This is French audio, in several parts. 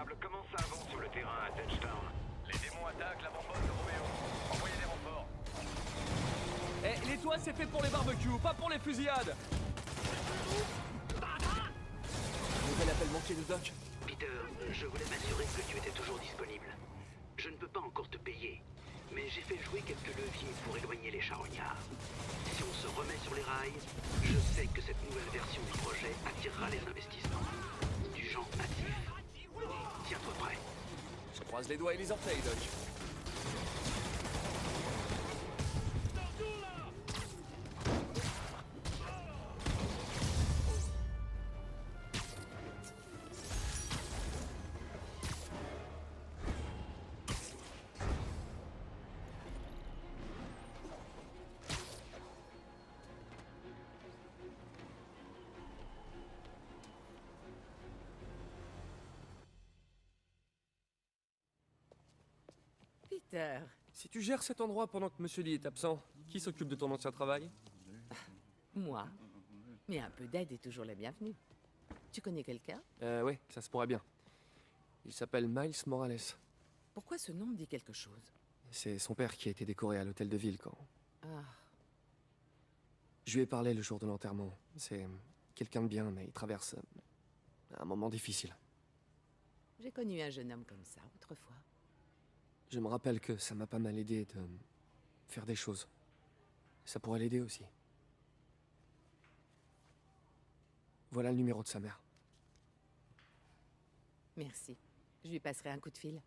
Diable, comment ça avance sur le terrain à Touchdown? Les démons attaquent l'avant-poste de Roméo. Envoyez des renforts. Eh, les toits, c'est fait pour les barbecues, pas pour les fusillades. Nouvel appel manqué de Doc. Peter, je voulais m'assurer que tu étais toujours disponible. Je ne peux pas encore te payer, mais j'ai fait jouer quelques leviers pour éloigner les charognards. Si on se remet sur les rails, je sais que cette nouvelle version du projet attirera les investissements. Du genre massif. Tiens-toi prêt. Je croise les doigts et les orteils, Doc. Peter, Si tu gères cet endroit pendant que Monsieur Lee est absent, qui s'occupe de ton ancien travail? moi. Mais un peu d'aide est toujours la bienvenue. Tu connais quelqu'un? Oui, ça se pourrait bien. Il s'appelle Miles Morales. Pourquoi ce nom me dit quelque chose? C'est son père qui a été décoré à l'hôtel de ville quand... Ah, Je lui ai parlé le jour de l'enterrement. C'est quelqu'un de bien, mais il traverse un moment difficile. j'ai connu un jeune homme comme ça autrefois. Je me rappelle que ça m'a pas mal aidé de faire des choses. Ça pourrait l'aider aussi. Voilà le numéro de sa mère. Merci. Je lui passerai un coup de fil.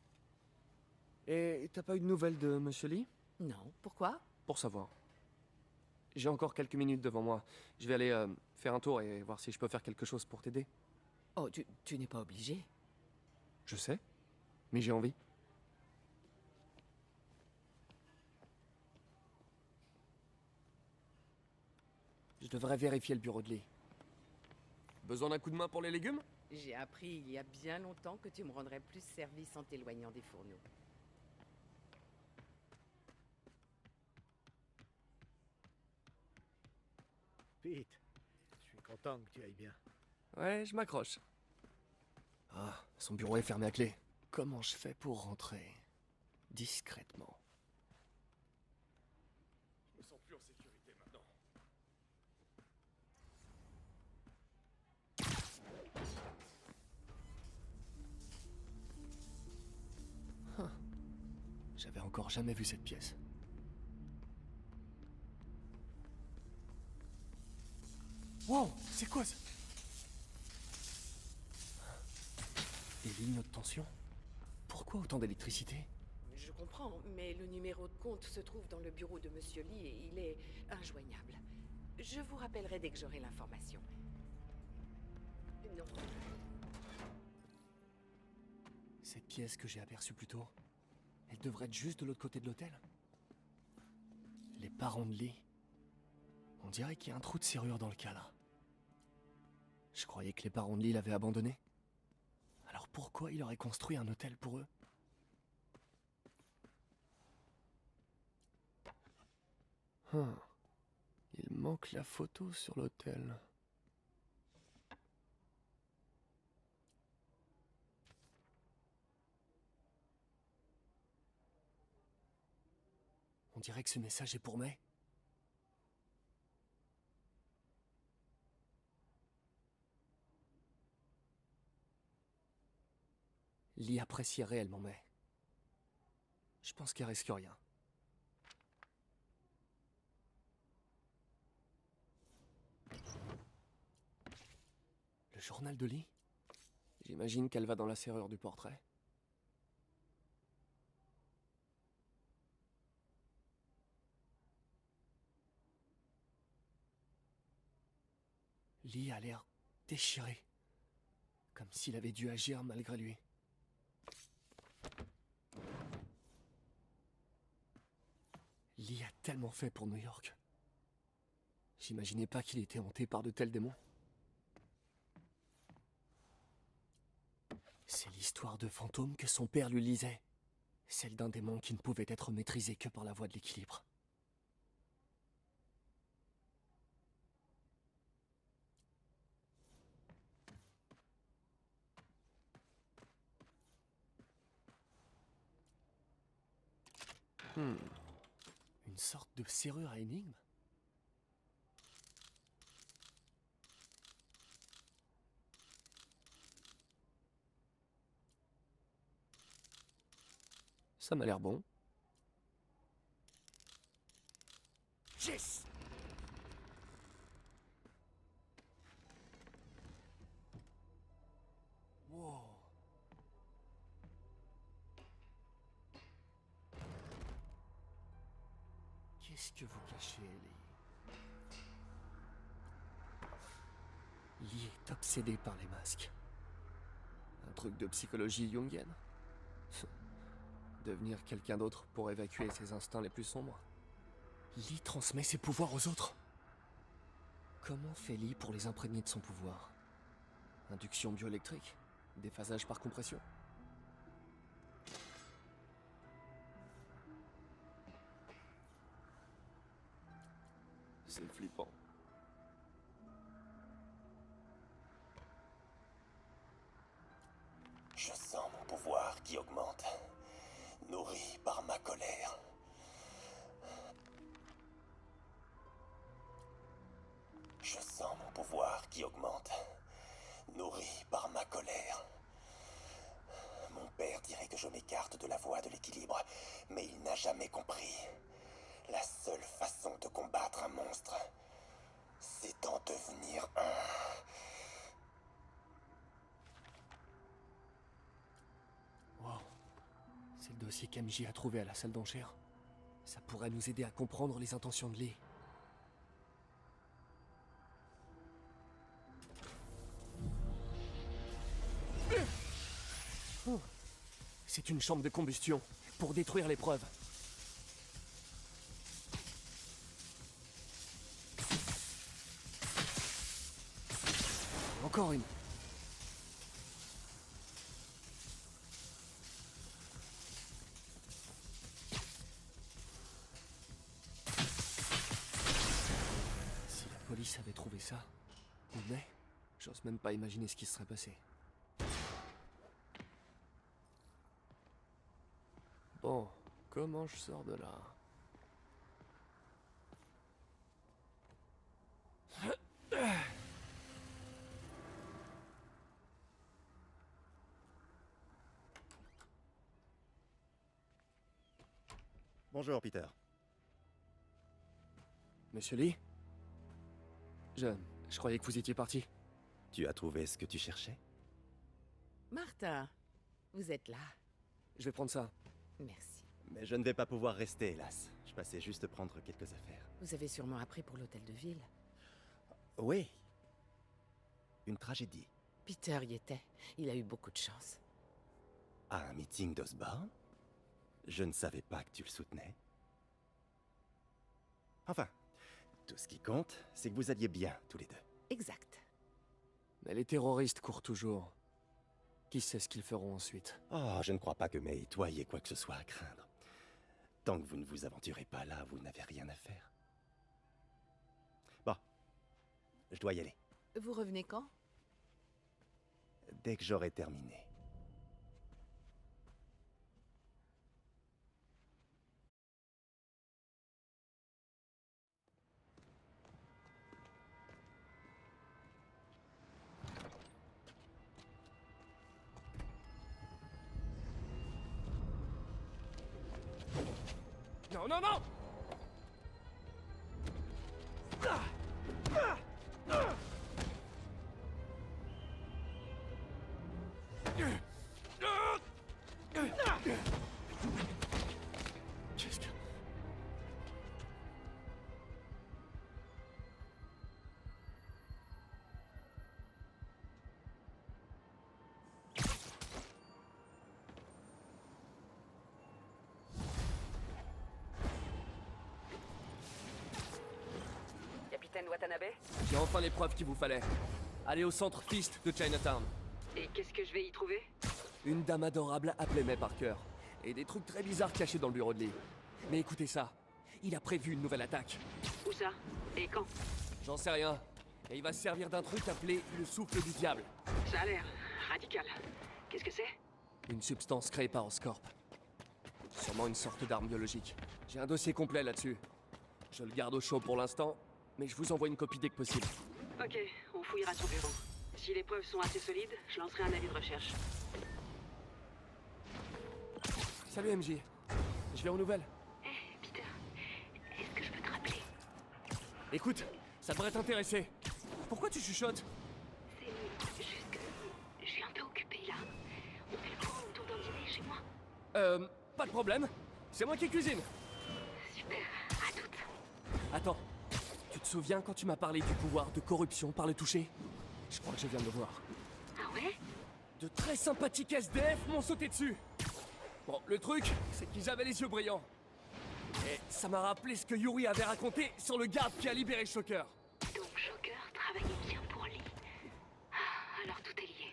Et t'as pas eu de nouvelles de Monsieur Lee? Non, pourquoi? Pour savoir. J'ai encore quelques minutes devant moi. Je vais aller faire un tour et voir si je peux faire quelque chose pour t'aider. Oh, tu n'es pas obligé. Je sais, mais j'ai envie. Je devrais vérifier le bureau de Lee. Besoin d'un coup de main pour les légumes? J'ai appris il y a bien longtemps que tu me rendrais plus service en t'éloignant des fourneaux. Pete, je suis content que tu ailles bien. Ouais, je m'accroche. Ah, son bureau est fermé à clé. Comment je fais pour rentrer discrètement? Je me sens plus en sécurité maintenant. J'avais encore jamais vu cette pièce. Wow, c'est quoi ça? Des lignes de tension? Pourquoi autant d'électricité? Je comprends, mais le numéro de compte se trouve dans le bureau de Monsieur Lee et il est injoignable. Je vous rappellerai dès que j'aurai l'information. Non. Cette pièce que j'ai aperçue plus tôt, elle devrait être juste de l'autre côté de l'hôtel. Les parents de Lee. On dirait qu'il y a un trou de serrure dans le cadre. Je croyais que les parents de Lee l'avaient abandonné. Alors pourquoi il aurait construit un hôtel pour eux? Il manque la photo sur l'hôtel. On dirait que ce message est pour May. Lee apprécie réellement May. Je pense qu'elle risque rien. Le journal de Lee? J'imagine qu'elle va dans la serrure du portrait. Lee a l'air déchiré. Comme s'il avait dû agir malgré lui. Lee a tellement fait pour New York. J'imaginais pas qu'il était hanté par de tels démons. C'est l'histoire de fantôme que son père lui lisait. Celle d'un démon qui ne pouvait être maîtrisé que par la voie de l'équilibre. Une sorte de serrure à énigme? Ça m'a l'air bon. Yes! Wow. Qu'est-ce que vous cachez, Lee? Lee est obsédé par les masques. Un truc de psychologie jungienne. Devenir quelqu'un d'autre pour évacuer ses instincts les plus sombres. Lee transmet ses pouvoirs aux autres. Comment fait Lee pour les imprégner de son pouvoir? Induction bioélectrique? Déphasage par compression? C'est flippant. Je sens mon pouvoir qui augmente, nourri par ma colère. Je sens mon pouvoir qui augmente, nourri par ma colère. Mon père dirait que je m'écarte de la voie de l'équilibre, mais il n'a jamais compris. La seule façon de combattre un monstre, c'est d'en devenir un. Wow. C'est le dossier qu'MJ a trouvé à la salle d'enchères. Ça pourrait nous aider à comprendre les intentions de Lee. Oh. C'est une chambre de combustion pour détruire les preuves. Encore une. Si la police avait trouvé ça, mais j'ose même pas imaginer ce qui se serait passé. Bon, comment je sors de là? Bonjour, Peter. Monsieur Lee? Je croyais que vous étiez parti. Tu as trouvé ce que tu cherchais? Martha, vous êtes là. Je vais prendre ça. Merci. Mais je ne vais pas pouvoir rester, hélas. Je passais juste prendre quelques affaires. Vous avez sûrement appris pour l'hôtel de ville. Oui. Une tragédie. Peter y était. Il a eu beaucoup de chance. À un meeting d'Osborne? Je ne savais pas que tu le soutenais. Enfin, tout ce qui compte, c'est que vous alliez bien, tous les deux. Exact. Mais les terroristes courent toujours. Qui sait ce qu'ils feront ensuite? Oh, je ne crois pas que May et toi ayez quoi que ce soit à craindre. Tant que vous ne vous aventurez pas là, vous n'avez rien à faire. Bon, je dois y aller. Vous revenez quand? Dès que j'aurai terminé. Non, non, non! Qu'est-ce que... Capitaine Watanabe? J'ai enfin les preuves qu'il vous fallait. Allez au centre Fist de Chinatown. Et qu'est-ce que je vais y trouver? Une dame adorable appelée May Parker. Et des trucs très bizarres cachés dans le bureau de Lee. Mais écoutez ça. Il a prévu une nouvelle attaque. Où ça? Et quand? J'en sais rien. Et il va se servir d'un truc appelé le souffle du diable. Ça a l'air radical. Qu'est-ce que c'est? Une substance créée par Oscorp. Sûrement une sorte d'arme biologique. J'ai un dossier complet là-dessus. Je le garde au chaud pour l'instant, mais je vous envoie une copie dès que possible. Ok, on fouillera son bureau. Si les preuves sont assez solides, je lancerai un avis de recherche. Salut MJ. Je viens aux nouvelles. Peter, est-ce que je peux te rappeler? Écoute, ça devrait t'intéresser. Pourquoi tu chuchotes? C'est juste que je suis un peu occupée là. On fait le point autour d'un dîner chez moi? Pas de problème. C'est moi qui cuisine. Super, à toutes. Attends, tu te souviens quand tu m'as parlé du pouvoir de corruption par le toucher? Je crois que je viens de le voir. Ah ouais? De très sympathiques SDF m'ont sauté dessus. Bon, le truc, c'est qu'ils avaient les yeux brillants. Et ça m'a rappelé ce que Yuri avait raconté sur le garde qui a libéré Shocker. Donc Shocker travaillait bien pour Lee. Ah, alors tout est lié.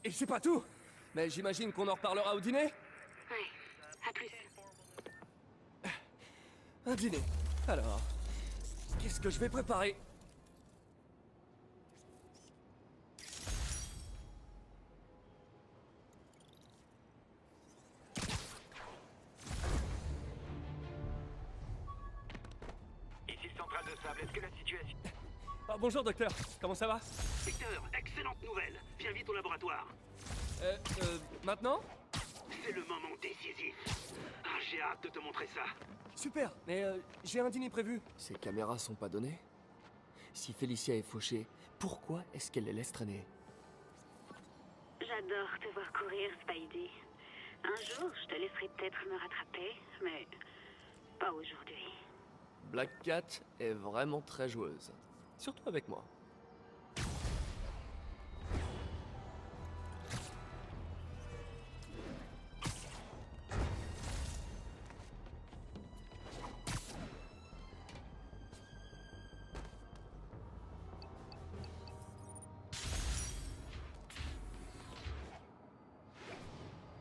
Et c'est pas tout. Mais j'imagine qu'on en reparlera au dîner? Ouais, à plus. Un dîner. Alors, qu'est-ce que je vais préparer? Ici centrale de sable, est-ce que la situation... Ah, bonjour docteur, comment ça va? Victor, excellente nouvelle. Viens vite au laboratoire. Maintenant? C'est le moment décisif. Ah, j'ai hâte de te montrer ça. Super, mais j'ai un dîner prévu. Ces caméras sont pas données? Si Félicia est fauchée, pourquoi est-ce qu'elle les laisse traîner? J'adore te voir courir, Spidey. Un jour, je te laisserai peut-être me rattraper, mais pas aujourd'hui. Black Cat est vraiment très joueuse. Surtout avec moi.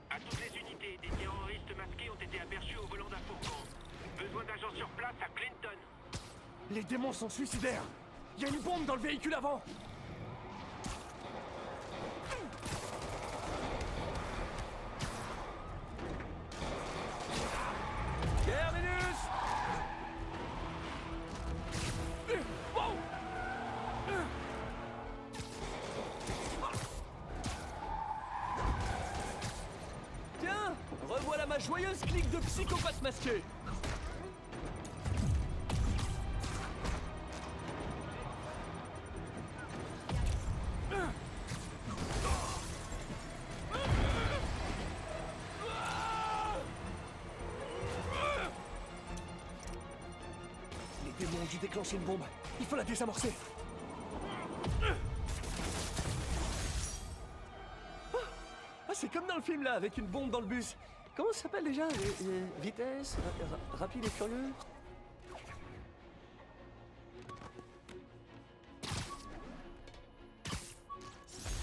À toutes les unités, des terroristes masqués ont été aperçus au volant d'un fourgon. Besoin d'agents sur place à Clinton. Les démons sont suicidaires. Il y a une bombe dans le véhicule avant. Terminus! Wow! Tiens, revoilà ma joyeuse clique de psychopathes masqués. Les démons ont dû déclencher une bombe. Il faut la désamorcer. Ah, c'est comme dans le film là, avec une bombe dans le bus. Comment ça s'appelle déjà? Vitesse? Rapide et furieux?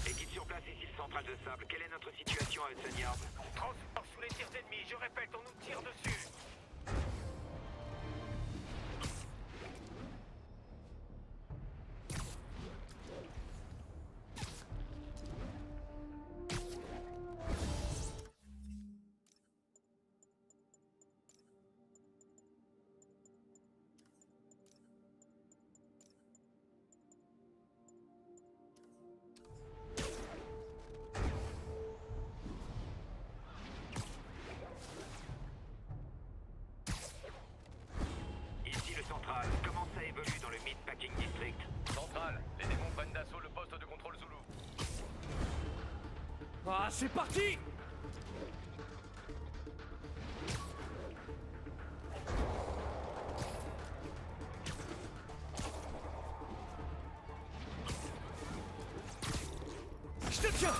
Équipe sur place ici, centrale de sable. Quelle est notre situation à Hudson Yard? Transport sous les tirs ennemis. Je répète, on nous tire dessus. Ici le central. Comment ça évolue dans le Meatpacking District? Centrale, les démons prennent d'assaut le poste de contrôle Zulu. Ah, c'est parti! Je te tiens!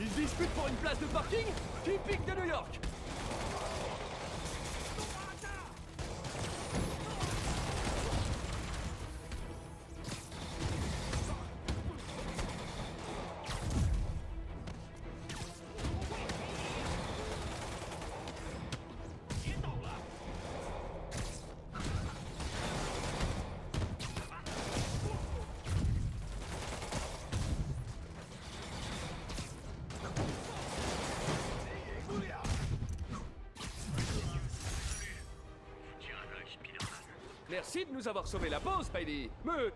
Ils se disputent pour une place de parking typique de New York. Merci de nous avoir sauvé la peau, Spidey. Mais...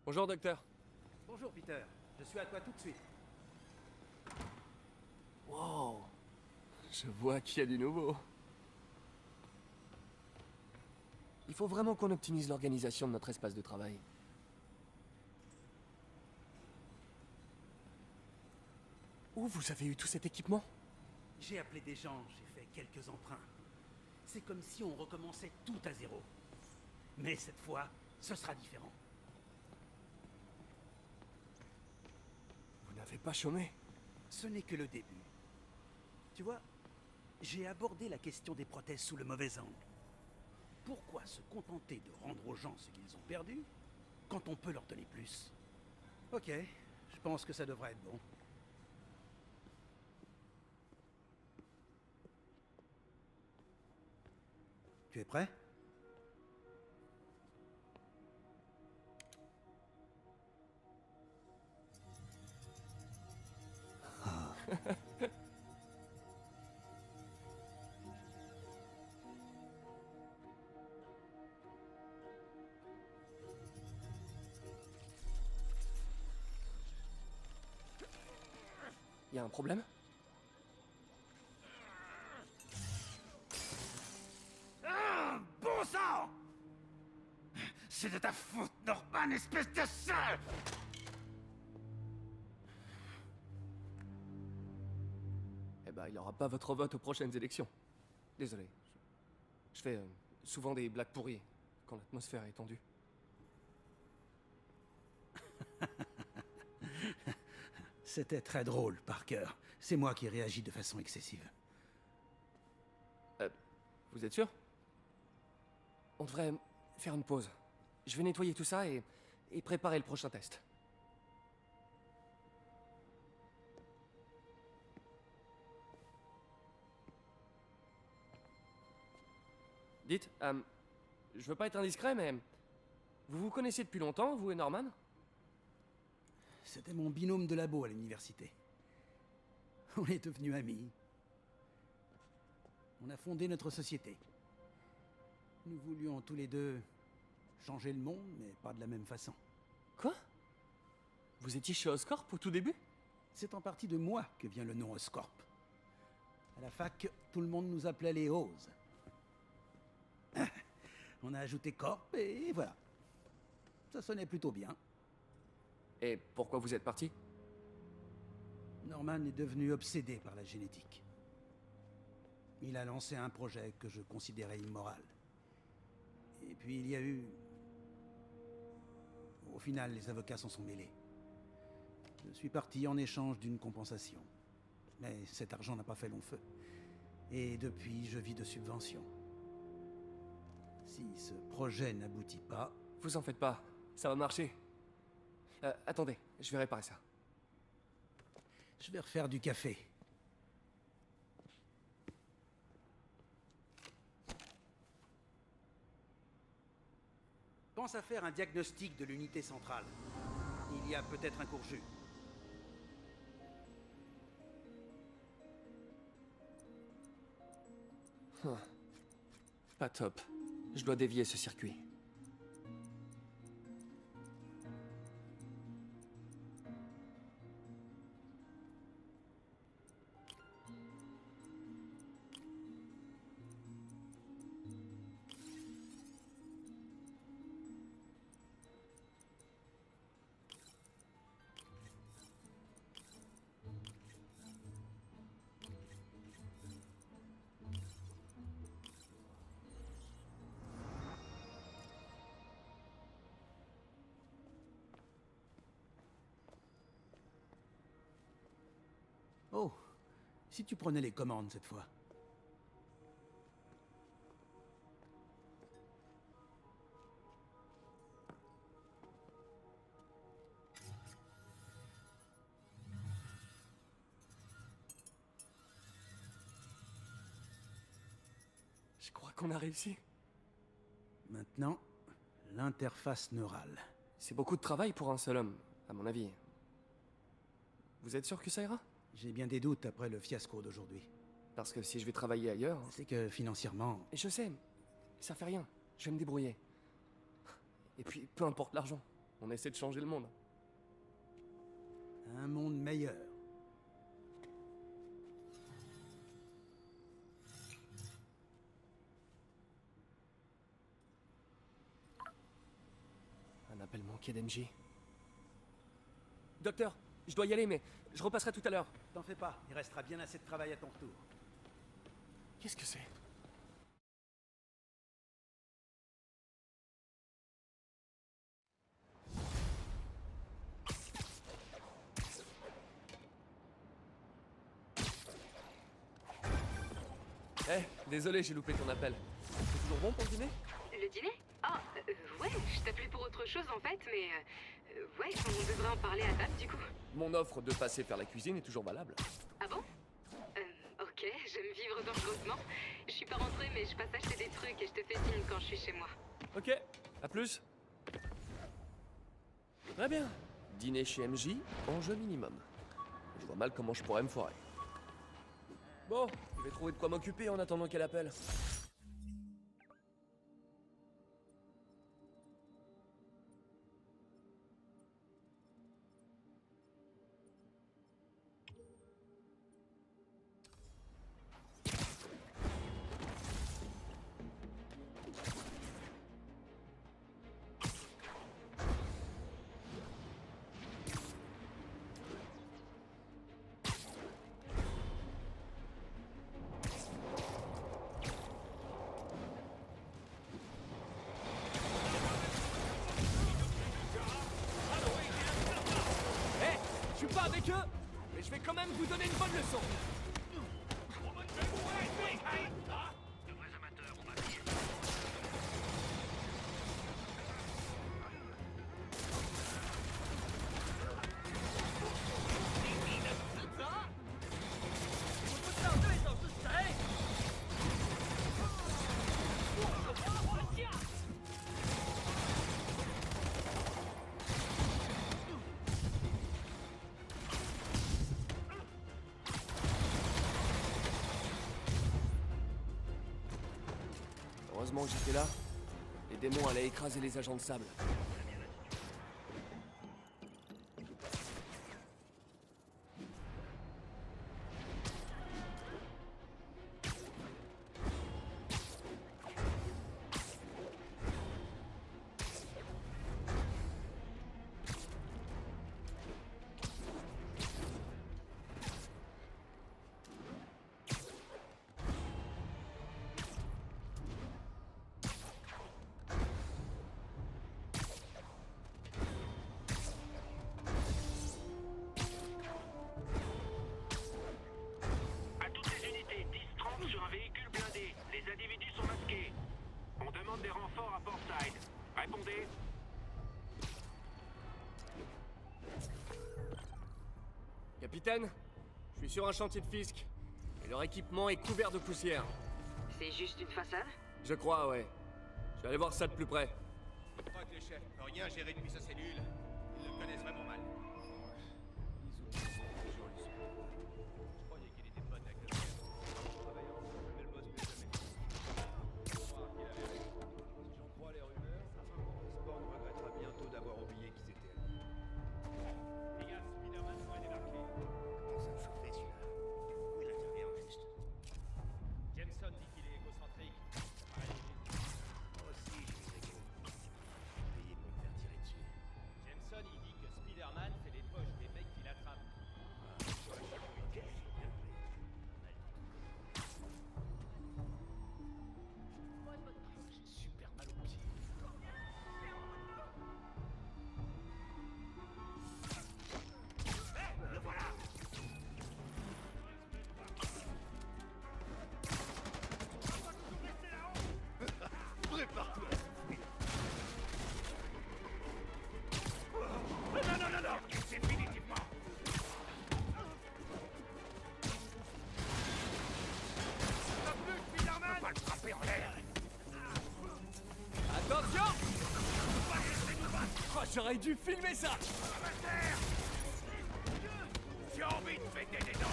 Bonjour, docteur. Bonjour, Peter. Je suis à toi tout de suite. Wow. Je vois qu'il y a du nouveau. Il faut vraiment qu'on optimise l'organisation de notre espace de travail. Où vous avez eu tout cet équipement? J'ai appelé des gens, j'ai fait quelques emprunts. C'est comme si on recommençait tout à zéro. Mais cette fois, ce sera différent. Vous n'avez pas chômé? Ce n'est que le début. Tu vois, j'ai abordé la question des prothèses sous le mauvais angle. Pourquoi se contenter de rendre aux gens ce qu'ils ont perdu, quand on peut leur donner plus? Ok, je pense que ça devrait être bon. Tu es prêt? Y a un problème? Bon sang! C'est de ta faute, Norman, espèce de sale! Eh ben, il aura pas votre vote aux prochaines élections. Désolé. Je fais souvent des blagues pourries quand l'atmosphère est tendue. C'était très drôle, Parker. C'est moi qui réagis de façon excessive. Vous êtes sûr? On devrait faire une pause. Je vais nettoyer tout ça et préparer le prochain test. Dites, je veux pas être indiscret, mais vous vous connaissez depuis longtemps, vous et Norman? C'était mon binôme de labo à l'université. On est devenus amis. On a fondé notre société. Nous voulions tous les deux changer le monde, mais pas de la même façon. Quoi? Vous étiez chez Oscorp au tout début? C'est en partie de moi que vient le nom Oscorp. À la fac, tout le monde nous appelait les Oz. On a ajouté Corp et voilà. Ça sonnait plutôt bien. Et pourquoi vous êtes parti? Norman est devenu obsédé par la génétique. Il a lancé un projet que je considérais immoral. Et puis il y a eu... Au final, les avocats s'en sont mêlés. Je suis parti en échange d'une compensation. Mais cet argent n'a pas fait long feu. Et depuis, je vis de subventions. Si ce projet n'aboutit pas... Vous en faites pas, ça va marcher. Attendez, je vais réparer ça. Je vais refaire du café. Pense à faire un diagnostic de l'unité centrale. Il y a peut-être un court-jus. Pas top. Je dois dévier ce circuit. Oh, si tu prenais les commandes cette fois. Je crois qu'on a réussi. Maintenant, l'interface neurale. C'est beaucoup de travail pour un seul homme, à mon avis. Vous êtes sûr que ça ira? J'ai bien des doutes après le fiasco d'aujourd'hui. Parce que si je vais travailler ailleurs... C'est que financièrement... Et je sais, ça fait rien. Je vais me débrouiller. Et puis, peu importe l'argent, on essaie de changer le monde. Un monde meilleur. Un appel manqué d'MJ. Docteur, je dois y aller, mais je repasserai tout à l'heure. T'en fais pas, il restera bien assez de travail à ton retour. Qu'est-ce que c'est? Désolé, j'ai loupé ton appel. C'est toujours bon pour le dîner? Le dîner? Ah, ouais, je t'appelais pour autre chose en fait, mais... ouais, on devrait en parler à table du coup. Mon offre de passer faire la cuisine est toujours valable. Ah bon? Ok, j'aime vivre dangereusement. Je suis pas rentrée, mais je passe acheter des trucs et je te fais signe quand je suis chez moi. Ok, à plus. Très bien. Dîner chez MJ, enjeu minimum. Je vois mal comment je pourrais me foirer. Bon, je vais trouver de quoi m'occuper en attendant qu'elle appelle. Je suis pas avec eux, mais je vais quand même vous donner une bonne leçon. Heureusement que j'étais là. Les démons allaient écraser les agents de sable. Sur un véhicule blindé. Les individus sont masqués. On demande des renforts à Portside. Répondez. Capitaine, je suis sur un chantier de Fisk. Et leur équipement est couvert de poussière. C'est juste une façade? Je crois, ouais. Je vais aller voir ça de plus près. Je crois que le chef peut rien gérer depuis sa cellule. Ils le connaissent vraiment mal. Je croyais qu'il était pote avec le chef. Travaillant ensemble, mais le boss plus jamais. Je crois qu'il avait raison. Si j'en crois les rumeurs, Spawn regrettera bientôt d'avoir oublié qu'ils étaient amis. Les gars, Spider-Man pourrait débarquer. Comment ça me chauffait celui-là? Où il intervient au juste? Jameson dit qu'il est égocentrique. Moi aussi, je suis égo. Payé pour me faire tirer dessus. Jameson, il dit que Spider-Man fait j'aurais dû filmer ça! J'ai envie de péter des dents.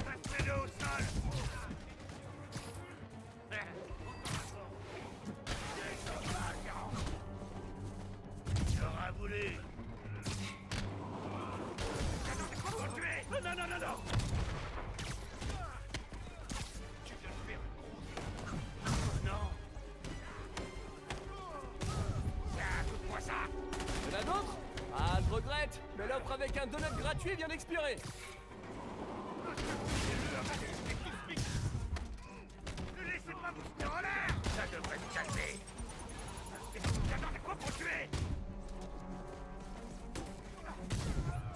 Restez-le au sol. J'aurais voulu. Non, non, non, non, non. Tu viens de faire une grosse... Non. Tiens, coupe-moi ça. Y'en a d'autres? Ah, je regrette, mais l'offre avec un donut gratuit vient d'expirer. Ne laissez pas vous tenir en l'air. Ça devrait te calmer. J'attendais quoi pour tuer?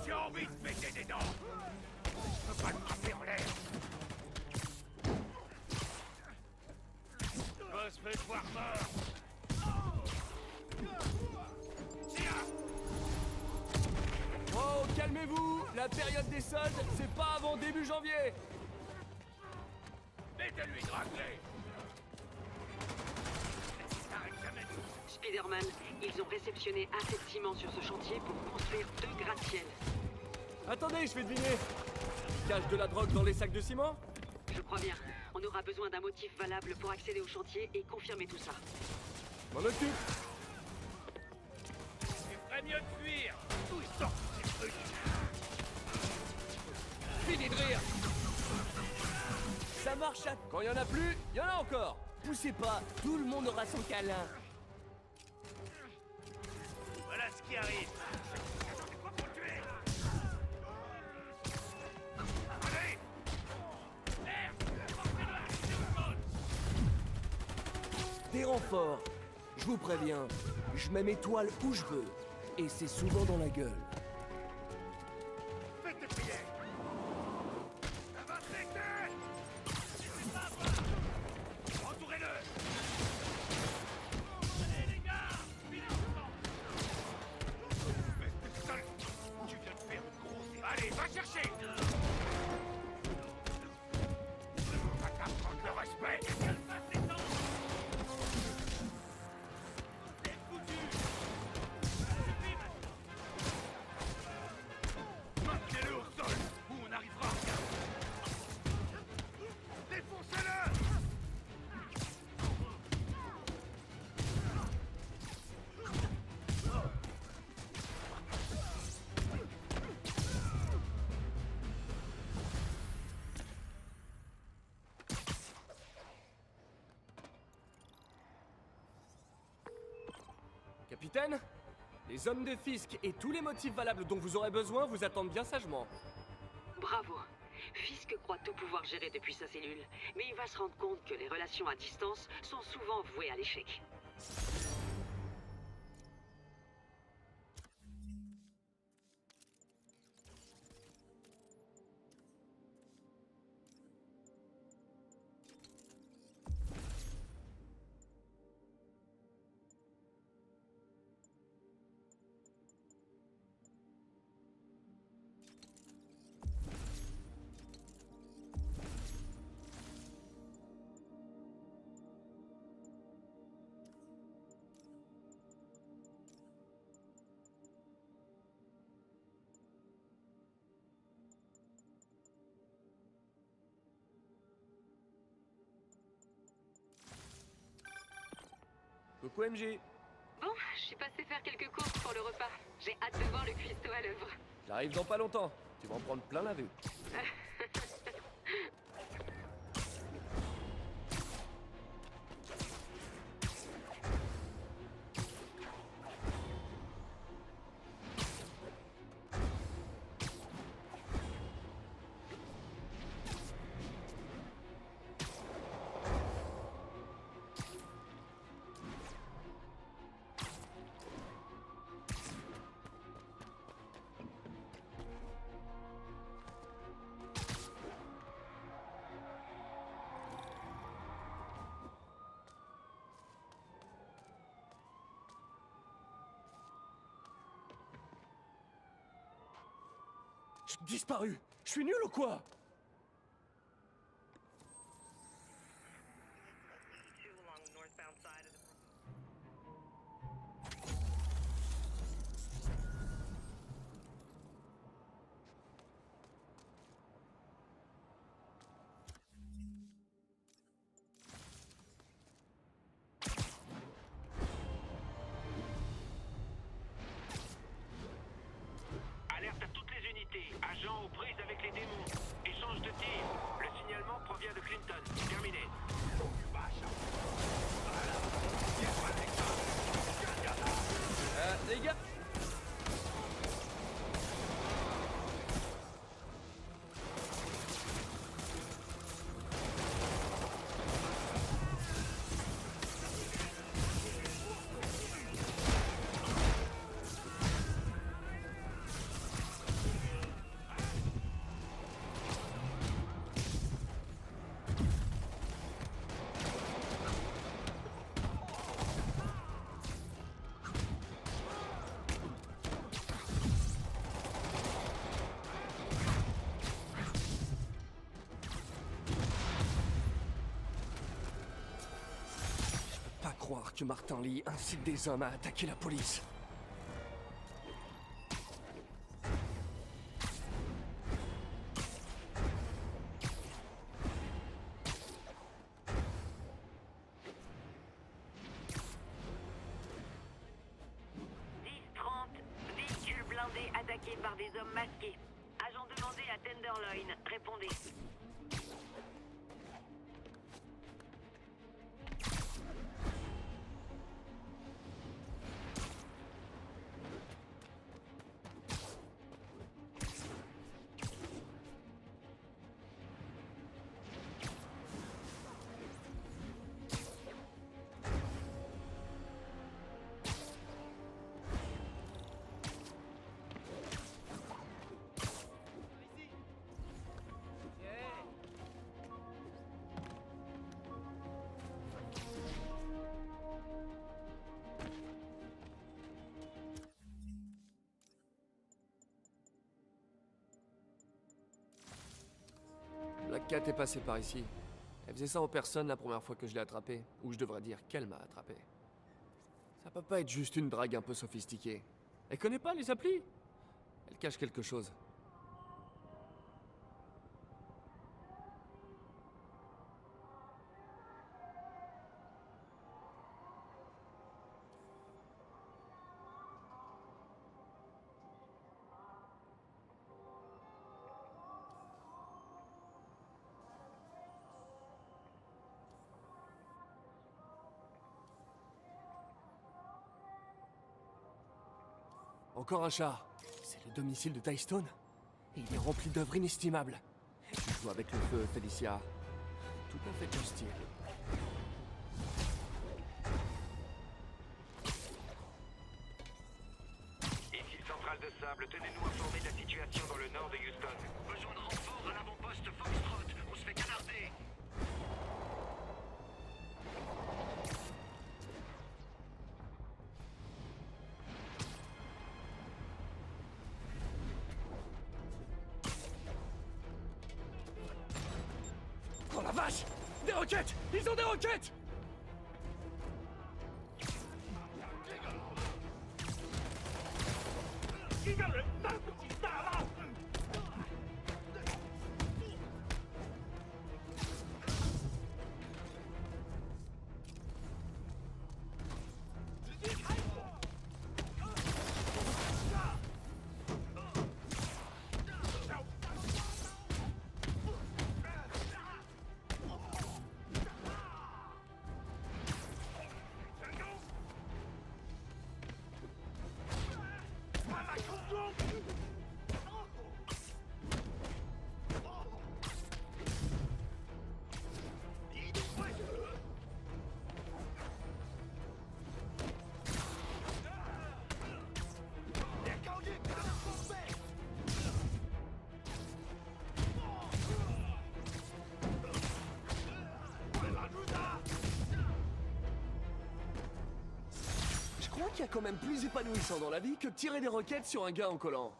J'ai envie de péter des dents. Je peux pas te frapper en l'air. Boss peut te voir mort. Oh, calmez-vous! La période des soldes, c'est pas avant début janvier! Mettez-lui de racler. Spider-Man, ils ont réceptionné assez de ciment sur ce chantier pour construire 2 gratte-ciels. Attendez, je vais deviner! Cache de la drogue dans les sacs de ciment? Je crois bien. On aura besoin d'un motif valable pour accéder au chantier et confirmer tout ça. M'en occupe! Il ferait mieux de fuir. D'où ils sortent ces trucs? Fini de rire! Ça marche à... Quand il y en a plus, il y en a encore! Poussez pas, tout le monde aura son câlin! Voilà ce qui arrive. Attendez quoi pour le tuer? Allez! Merde! Des renforts! Je vous préviens, je mets mes toiles où je veux. Et c'est souvent dans la gueule. Faites des prières! Avancez, entourez-le! Allez, les gars! Seul, tu viens de faire une grosse... Allez, va chercher! Va t'apprendre le respect! Maintenez-le au sol, ou on n'arrivera à rien! Défoncez-le! Capitaine, les hommes de Fisk et tous les motifs valables dont vous aurez besoin vous attendent bien sagement. Bravo. Fisk croit tout pouvoir gérer depuis sa cellule, mais il va se rendre compte que les relations à distance sont souvent vouées à l'échec. Coucou MJ. Bon, je suis passée faire quelques courses pour le repas. J'ai hâte de voir le cuistot à l'œuvre. J'arrive dans pas longtemps. Tu vas en prendre plein la vue. Disparu. Je suis nul ou quoi? Accepté. Agent aux prises avec les démons. Échange de tir. Le signalement provient de Clinton. Terminé. Les gars. Pas croire que Martin Lee incite des hommes à attaquer la police. Véhicule blindé attaqué par des hommes masqués. Agent demandé à Tenderloin. Répondez. Black Cat est passée par ici. Elle faisait ça en personne la première fois que je l'ai attrapée. Ou je devrais dire qu'elle m'a attrapé. Ça peut pas être juste une drague un peu sophistiquée. Elle connaît pas les applis. Elle cache quelque chose. Encore un char. C'est le domicile de Tystone. Et il est rempli d'œuvres inestimables. Tu joues avec le feu, Felicia. Tout à fait ton style. Ici centrale de sable, tenez-nous informés de la situation dans le nord de Houston. Besoin de renfort à l'avant-poste Foxtrot. On se fait canarder. Oh la vache! Des roquettes! Ils ont des roquettes! Je crois qu'il y a quand même plus épanouissant dans la vie que de tirer des roquettes sur un gars en collant.